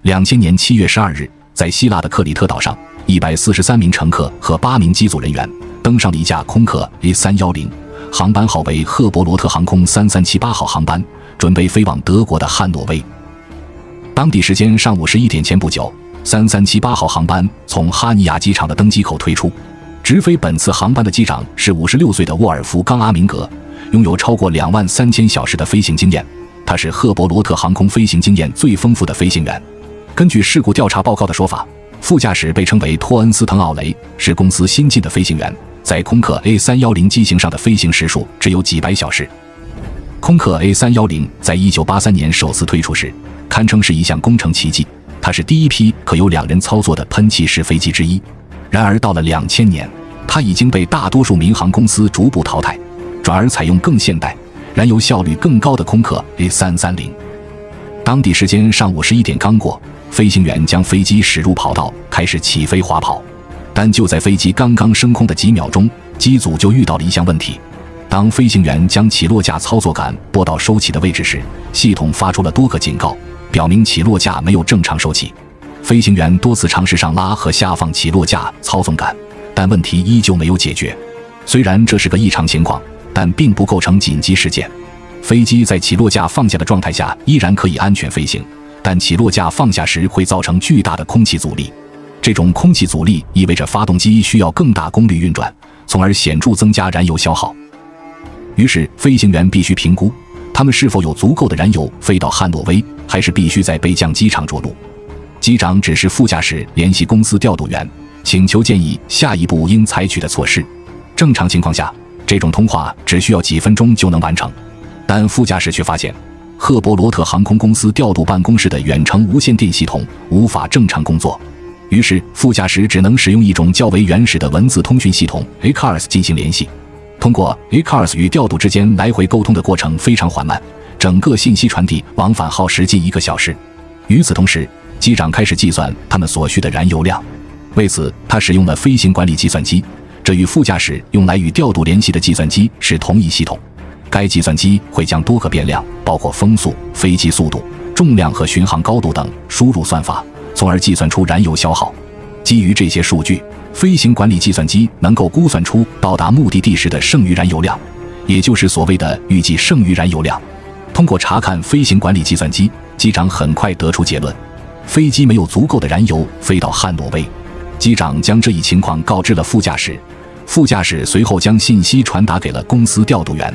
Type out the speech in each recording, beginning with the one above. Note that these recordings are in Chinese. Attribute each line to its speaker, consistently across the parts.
Speaker 1: 2000年7月12日，在希腊的克里特岛上，143名乘客和8名机组人员登上了一架空客 A310， 航班号为赫伯罗特航空3378号航班，准备飞往德国的汉诺威。当地时间上午11点前不久，3378号航班从哈尼亚机场的登机口推出。直飞本次航班的机长是56岁的沃尔夫冈·阿明格，拥有超过23000小时的飞行经验，他是赫伯罗特航空飞行经验最丰富的飞行员。根据事故调查报告的说法，副驾驶被称为托恩斯滕·奥雷，是公司新进的飞行员，在空客 A310 机型上的飞行时数只有几百小时。空客 A310 在1983年首次推出时，堪称是一项工程奇迹，它是第一批可由2人操作的喷气式飞机之一。然而到了2000年，它已经被大多数民航公司逐步淘汰，转而采用更现代、燃油效率更高的空客 A330。当地时间上午11点刚过，飞行员将飞机驶入跑道，开始起飞滑跑。但就在飞机刚刚升空的几秒钟，机组就遇到了一项问题。当飞行员将起落架操作杆拨到收起的位置时，系统发出了多个警告，表明起落架没有正常收起。飞行员多次尝试上拉和下放起落架操纵杆，但问题依旧没有解决。虽然这是个异常情况，但并不构成紧急事件。飞机在起落架放下的状态下依然可以安全飞行，但起落架放下时会造成巨大的空气阻力。这种空气阻力意味着发动机需要更大功率运转，从而显著增加燃油消耗。于是飞行员必须评估他们是否有足够的燃油飞到汉诺威，还是必须在备降机场着陆。机长指示副驾驶联系公司调度员，请求建议下一步应采取的措施。正常情况下，这种通话只需要几分钟就能完成，但副驾驶却发现赫伯罗特航空公司调度办公室的远程无线电系统无法正常工作，于是副驾驶只能使用一种较为原始的文字通讯系统 ACARS 进行联系。通过 ACARS 与调度之间来回沟通的过程非常缓慢，整个信息传递往返耗时近1个小时。与此同时，机长开始计算他们所需的燃油量，为此他使用了飞行管理计算机，这与副驾驶用来与调度联系的计算机是同一系统。该计算机会将多个变量，包括风速、飞机速度、重量和巡航高度等输入算法，从而计算出燃油消耗。基于这些数据，飞行管理计算机能够估算出到达目的地时的剩余燃油量，也就是所谓的预计剩余燃油量。通过查看飞行管理计算机，机长很快得出结论：飞机没有足够的燃油飞到汉诺威。机长将这一情况告知了副驾驶，副驾驶随后将信息传达给了公司调度员。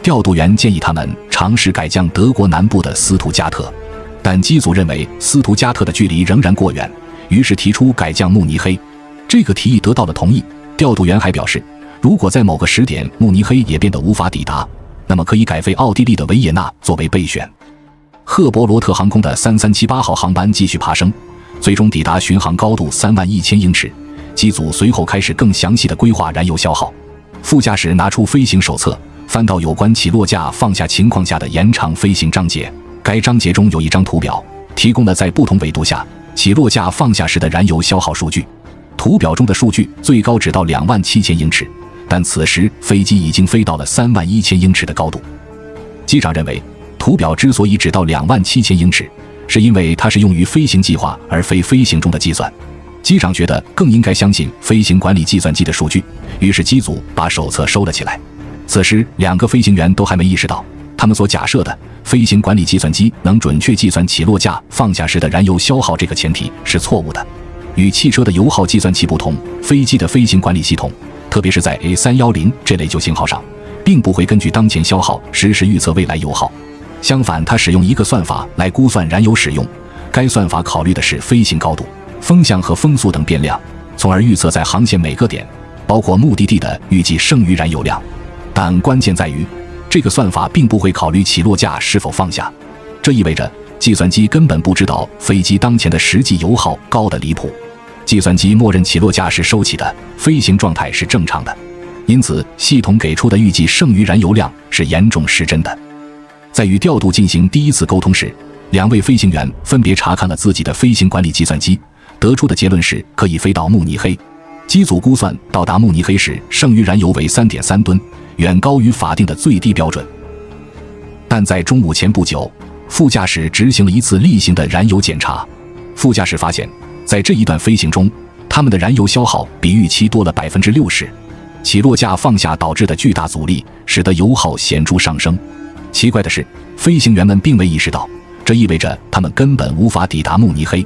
Speaker 1: 调度员建议他们尝试改降德国南部的斯图加特，但机组认为斯图加特的距离仍然过远，于是提出改降慕尼黑。这个提议得到了同意。调度员还表示，如果在某个时点慕尼黑也变得无法抵达，那么可以改飞奥地利的维也纳作为备选。赫伯罗特航空的3378号航班继续爬升，最终抵达巡航高度31000英尺。机组随后开始更详细的规划燃油消耗。副驾驶拿出飞行手册，翻到有关起落架放下情况下的延长飞行章节。该章节中有一张图表，提供了在不同纬度下起落架放下时的燃油消耗数据。图表中的数据最高只到27000英尺，但此时飞机已经飞到了31000英尺的高度。机长认为，图表之所以只到27000英尺，是因为它是用于飞行计划而非飞行中的计算。机长觉得更应该相信飞行管理计算机的数据，于是机组把手册收了起来。此时2个飞行员都还没意识到，他们所假设的飞行管理计算机能准确计算起落架放下时的燃油消耗这个前提是错误的。与汽车的油耗计算器不同，飞机的飞行管理系统，特别是在 A310 这类旧型号上，并不会根据当前消耗实时预测未来油耗。相反，它使用一个算法来估算燃油使用，该算法考虑的是飞行高度、风向和风速等变量，从而预测在航线每个点，包括目的地的预计剩余燃油量。但关键在于，这个算法并不会考虑起落架是否放下，这意味着计算机根本不知道飞机当前的实际油耗高得离谱。计算机默认起落架是收起的，飞行状态是正常的，因此系统给出的预计剩余燃油量是严重失真的。在与调度进行第一次沟通时，2位飞行员分别查看了自己的飞行管理计算机，得出的结论是可以飞到慕尼黑。机组估算到达慕尼黑时剩余燃油为 3.3 吨，远高于法定的最低标准。但在中午前不久，副驾驶执行了一次例行的燃油检查。副驾驶发现，在这一段飞行中，他们的燃油消耗比预期多了60%。起落架放下导致的巨大阻力，使得油耗显著上升。奇怪的是，飞行员们并未意识到，这意味着他们根本无法抵达慕尼黑。